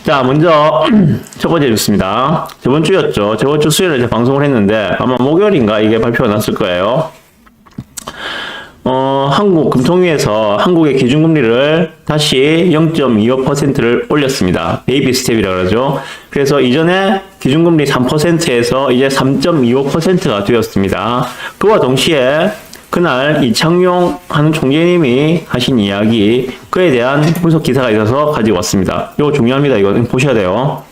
자, 먼저 첫 번째 뉴스입니다. 저번 주였죠. 저번 주 수요일에 이제 방송을 했는데 아마 목요일인가 이게 발표가 났을 거예요. 한국 금통위에서 한국의 기준금리를 다시 0.25%를 올렸습니다. 베이비 스텝이라 그러죠. 그래서 이전에 기준금리 3%에서 이제 3.25%가 되었습니다. 그와 동시에 그날 이창용 하는 총재님이 하신 이야기, 그에 대한 분석 기사가 있어서 가지고 왔습니다. 이거 중요합니다. 이거 보셔야 돼요.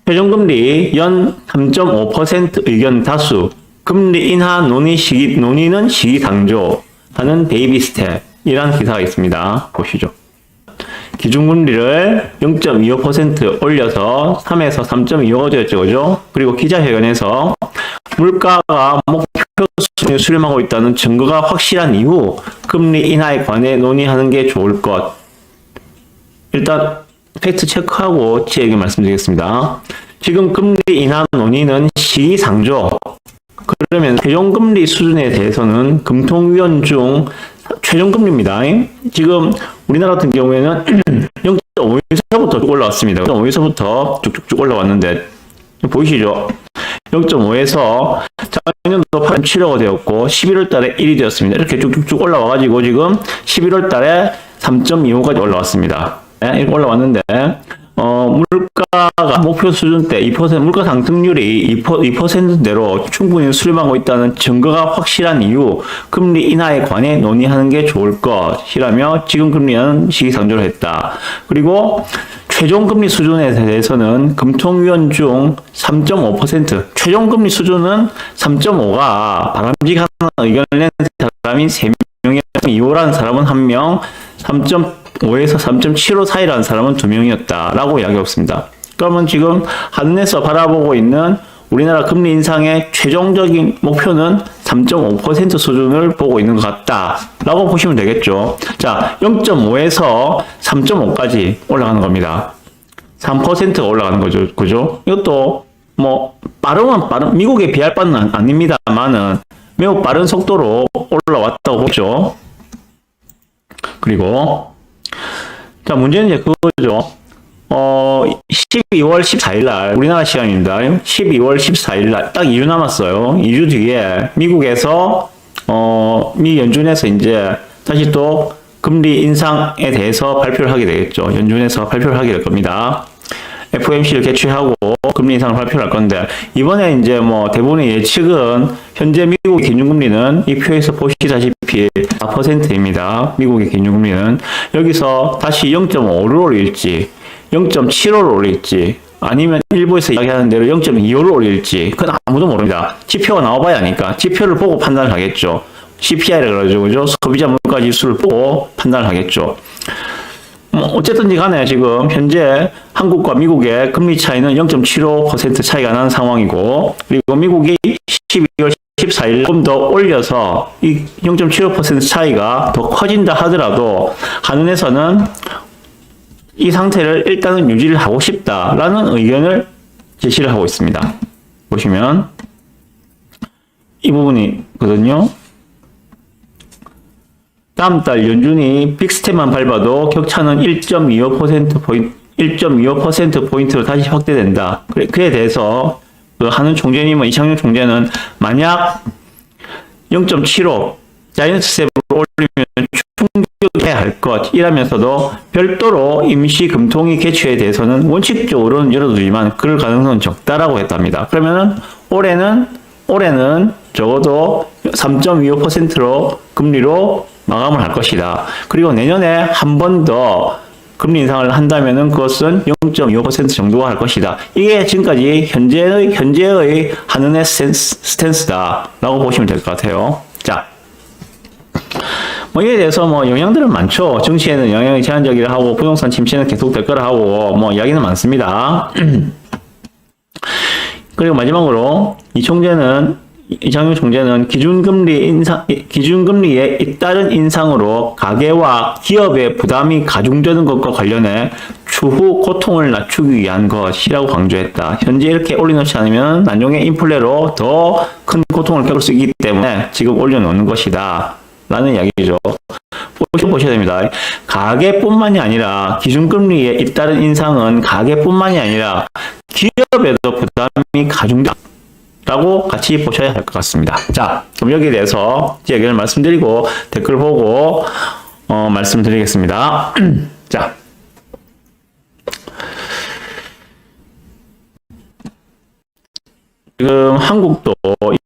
최종금리 연 3.5% 의견 다수, 금리 인하 논의는 시기상조 하는 베이비 스텝이라는 기사가 있습니다. 보시죠. 기준금리를 0.25% 올려서 3에서 3.25가 되었죠. 그죠? 그리고 기자회견에서 물가가 목표 수준을 수렴하고 있다는 증거가 확실한 이후 금리 인하에 관해 논의하는 게 좋을 것. 일단 팩트 체크하고 제 얘기 말씀드리겠습니다. 지금 금리 인하 논의는 시기상조. 그러면 최종금리 수준에 대해서는 금통위원 중 최종금리입니다. 지금 우리나라 같은 경우에는 0.5에서부터 쭉 올라왔습니다. 0.5에서부터 쭉쭉쭉 올라왔는데 보이시죠? 0.5에서 작년도 8.75가 되었고 11월 달에 1이 되었습니다. 이렇게 쭉쭉쭉 올라와가지고 지금 11월 달에 3.25까지 올라왔습니다. 이렇게 올라왔는데 물가가 목표 수준 때 2%, 물가 상승률이 2%대로 충분히 수렴하고 있다는 증거가 확실한 이유 금리 인하에 관해 논의하는 게 좋을 것이라며 지금 금리는 시기상조를 했다. 그리고 최종금리 수준에 대해서는 금통위원 중 3.5%, 최종금리 수준은 3.5가 바람직한 의견을 낸 사람이 3명이었고 2호라는 사람은 1명, 3.5에서 3.75 사이라는 사람은 2명이었다 라고 이야기했습니다. 그러면 지금 한은에서 바라보고 있는 우리나라 금리 인상의 최종적인 목표는 3.5% 수준을 보고 있는 것 같다 라고 보시면 되겠죠. 자, 0.5에서 3.5까지 올라가는 겁니다. 3%가 올라가는 거죠. 그죠? 이것도 뭐 빠르면 미국에 비할 바는 아닙니다만은 매우 빠른 속도로 올라왔다고 보죠. 그리고 자, 문제는 이제 그거죠. 12월 14일 날 우리나라 시간입니다. 12월 14일 날 딱 2주 남았어요. 2주 뒤에 미국에서 미 연준에서 이제 다시 또 금리 인상에 대해서 발표를 하게 되겠죠. 연준에서 발표를 하게 될 겁니다. FOMC를 개최하고 금리 인상을 발표할 건데 이번에 이제 뭐 대부분의 예측은 현재 미국의 기준금리는 이 표에서 보시다시피 4%입니다. 미국의 기준금리는 여기서 다시 0.5를 올릴지 0.75를 올릴지 아니면 일부에서 이야기하는 대로 0.25를 올릴지 그건 아무도 모릅니다. 지표가 나와봐야 하니까 지표를 보고 판단을 하겠죠. CPI라 그러죠. 그죠? 소비자 물가 지수를 보고 판단을 하겠죠. 어쨌든지 간에 지금 현재 한국과 미국의 금리 차이는 0.75% 차이가 나는 상황이고 그리고 미국이 12월 14일 좀 더 올려서 이 0.75% 차이가 더 커진다 하더라도 한은에서는 이 상태를 일단은 유지를 하고 싶다라는 의견을 제시를 하고 있습니다. 보시면 이 부분이거든요. 다음 달 연준이 빅스텝만 밟아도 격차는 1.25%포인트로 다시 확대된다. 그에 대해서 그 하는 총재님은 이창용 총재는 만약 0.75 자이언트 스텝을 올리면 충격해야 할 것이라면서도 별도로 임시 금통위 개최에 대해서는 원칙적으로는 열어두지만 그럴 가능성은 적다라고 했답니다. 그러면은 올해는 적어도 3.25%로 금리로 마감을 할 것이다. 그리고 내년에 한 번 더 금리 인상을 한다면은 그것은 0.25% 정도가 할 것이다. 이게 지금까지 현재의 한은의 스탠스다라고 보시면 될 것 같아요. 자, 뭐 이에 대해서 뭐 영향들은 많죠. 정치에는 영향이 제한적이라 하고 부동산 침체는 계속 될 거라 하고 뭐 이야기는 많습니다. 그리고 마지막으로 이창용 총재는 기준금리의 잇따른 인상으로 가계와 기업의 부담이 가중되는 것과 관련해 추후 고통을 낮추기 위한 것이라고 강조했다. 현재 이렇게 올려놓지 않으면 나중에 인플레로 더 큰 고통을 겪을 수 있기 때문에 지금 올려놓는 것이다. 라는 이야기죠. 보셔야 됩니다. 가계뿐만이 아니라 기준금리의 잇따른 인상은 가계뿐만이 아니라 기업에도 부담이 가중된다고 같이 보셔야 할 것 같습니다. 자, 그럼 여기에 대해서 제 의견을 말씀드리고 댓글 보고 말씀드리겠습니다. 자, 지금 한국도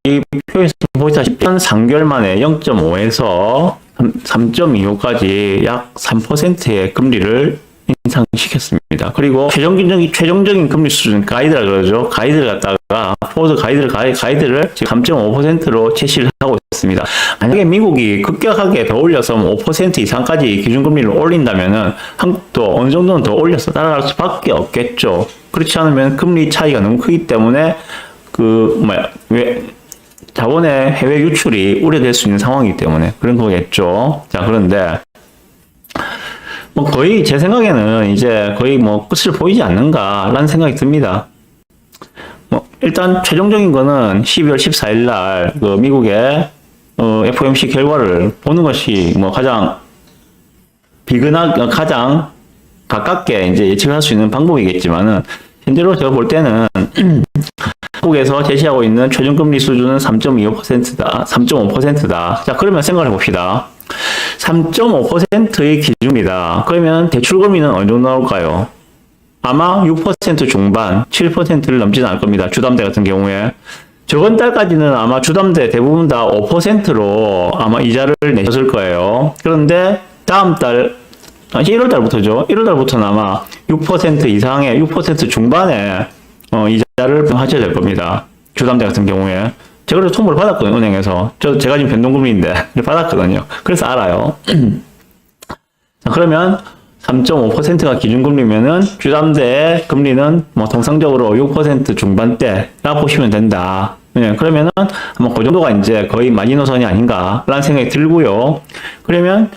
이 표에서 보시다시피 한 3개월 만에 0.5에서 3.25까지 약 3%의 금리를 인상시켰습니다. 그리고 최종적인 금리 수준 가이드라 그러죠. 가이드를 갖다가 포워드 가이드를 지금 3.5%로 제시를 하고 있습니다. 만약에 미국이 급격하게 더 올려서 5% 이상까지 기준금리를 올린다면은 한국도 어느 정도는 더 올려서 따라갈 수밖에 없겠죠. 그렇지 않으면 금리 차이가 너무 크기 때문에 자본의 해외 유출이 우려될 수 있는 상황이기 때문에 그런 거겠죠. 자, 그런데 거의 제 생각에는 이제 거의 끝을 보이지 않는가라는 생각이 듭니다. 일단 최종적인 거는 12월 14일 날 미국의 FOMC 결과를 보는 것이 가장 가장 가깝게 이제 예측할 수 있는 방법이겠지만은 현재로 제가 볼 때는 한국에서 제시하고 있는 최종금리 수준은 3.25%다. 3.5%다. 자, 그러면 생각을 해봅시다. 3.5%의 기준입니다. 그러면 대출금리는 어느 정도 나올까요? 아마 6% 중반, 7%를 넘지는 않을 겁니다. 주담대 같은 경우에. 저번 달까지는 아마 주담대 대부분 다 5%로 아마 이자를 내셨을 거예요. 그런데 다음 달, 1월 달부터죠. 1월 달부터는 아마 6% 이상의 6% 중반에 이자를 하셔야 될 겁니다. 주담대 같은 경우에. 제가 그래서 통보를 받았거든요, 은행에서. 제가 지금 변동금리인데, 받았거든요. 그래서 알아요. 자, 그러면 3.5%가 기준금리면은 주담대의 금리는 통상적으로 6% 중반대라 보시면 된다. 그러면은 아마 그 정도가 이제 거의 마지노선이 아닌가라는 생각이 들고요. 그러면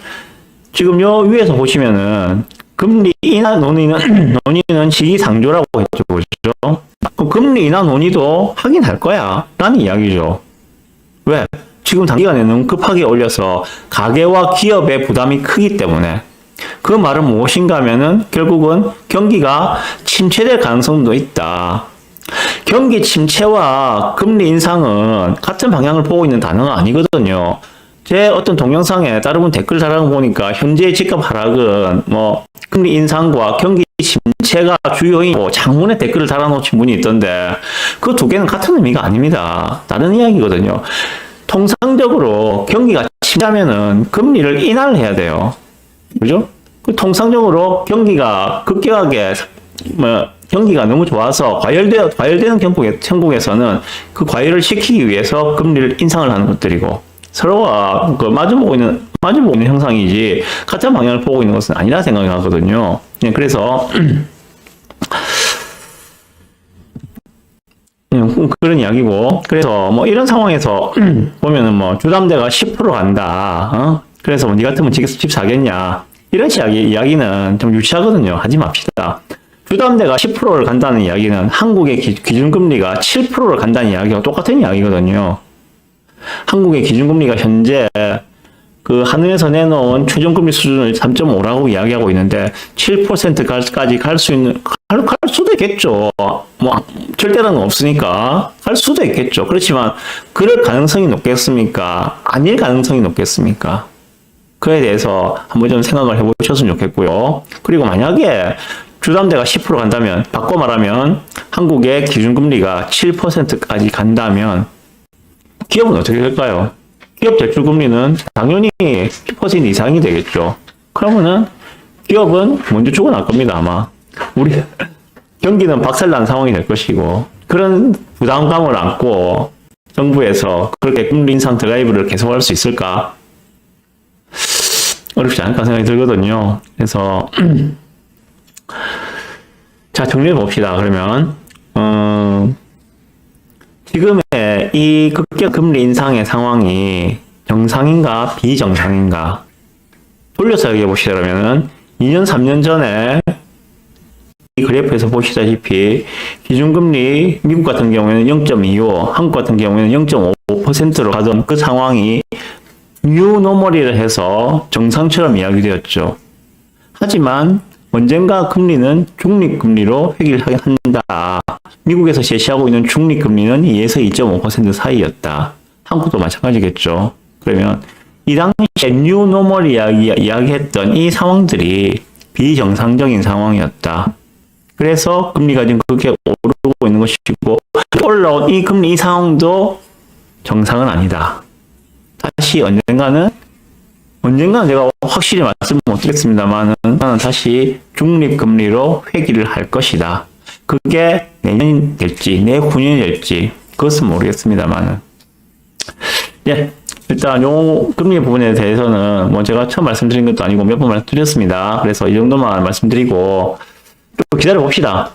지금 요 위에서 보시면은 금리 인하 논의는 시기상조라고 했죠. 그렇죠? 그 금리 인하 논의도 하긴 할 거야 라는 이야기죠. 왜? 지금 단기간에 너무 급하게 올려서 가계와 기업의 부담이 크기 때문에. 그 말은 무엇인가 하면은 결국은 경기가 침체될 가능성도 있다. 경기 침체와 금리 인상은 같은 방향을 보고 있는 단어가 아니거든요. 제 어떤 동영상에 다른 분 댓글 달아는 거 보니까 현재 집값 하락은 금리 인상과 경기 침체가 주요인 장문의 댓글을 달아놓으신 분이 있던데 그 두 개는 같은 의미가 아닙니다. 다른 이야기거든요. 통상적으로 경기가 침체하면은 금리를 인하를 해야 돼요. 그죠? 통상적으로 경기가 급격하게 경기가 너무 좋아서 과열되는 형국에서는 그 과열을 시키기 위해서 금리를 인상을 하는 것들이고 서로가 마주보고 있는 형상이지 같은 방향을 보고 있는 것은 아니라 생각이 하거든요. 그래서 그런 이야기고 그래서 이런 상황에서 보면은 주담대가 10% 간다. 그래서 니 같으면 집 사겠냐? 이런 이야기는 좀 유치하거든요. 하지 맙시다. 주담대가 10%를 간다는 이야기는 한국의 기준금리가 7%를 간다는 이야기와 똑같은 이야기거든요. 한국의 기준금리가 현재 한은에서 내놓은 최종금리 수준을 3.5라고 이야기하고 있는데 7%까지 갈 수도 있겠죠. 절대로는 없으니까 갈 수도 있겠죠. 그렇지만 그럴 가능성이 높겠습니까? 아닐 가능성이 높겠습니까? 그에 대해서 한번 좀 생각을 해보셨으면 좋겠고요. 그리고 만약에 주담대가 10% 간다면 바꿔 말하면 한국의 기준금리가 7%까지 간다면 기업은 어떻게 될까요? 기업 대출금리는 당연히 10% 이상이 되겠죠. 그러면은 기업은 먼저 죽어날 겁니다, 아마. 경기는 박살난 상황이 될 것이고, 그런 부담감을 안고 정부에서 그렇게 금리 인상 드라이브를 계속할 수 있을까? 어렵지 않을까 생각이 들거든요. 그래서, 자, 정리해 봅시다, 그러면. 지금의 이 급격 금리 인상의 상황이 정상인가 비정상인가 돌려서 얘기해 보시자면은 2년 3년 전에 이 그래프에서 보시다시피 기준금리 미국 같은 경우에는 0.25, 한국 같은 경우에는 0.5%로 가던 그 상황이 뉴노멀이라 해서 정상처럼 이야기되었죠. 하지만 언젠가 금리는 중립금리로 회귀를 한다. 미국에서 제시하고 있는 중립금리는 2에서 2.5% 사이였다. 한국도 마찬가지겠죠. 그러면 이 당시에 뉴노멀 이야기했던 이 상황들이 비정상적인 상황이었다. 그래서 금리가 지금 그렇게 오르고 있는 것이고, 올라온 이 금리 이 상황도 정상은 아니다. 다시 언젠가는 제가 확실히 말씀 못 드리겠습니다만 나는 다시 중립금리로 회귀를 할 것이다. 그게 내년이 될지 내후년이 될지 그것은 모르겠습니다만 예, 일단 요 금리 부분에 대해서는 뭐 제가 처음 말씀드린 것도 아니고 몇 번 말씀드렸습니다. 그래서 이 정도만 말씀드리고 또 기다려 봅시다.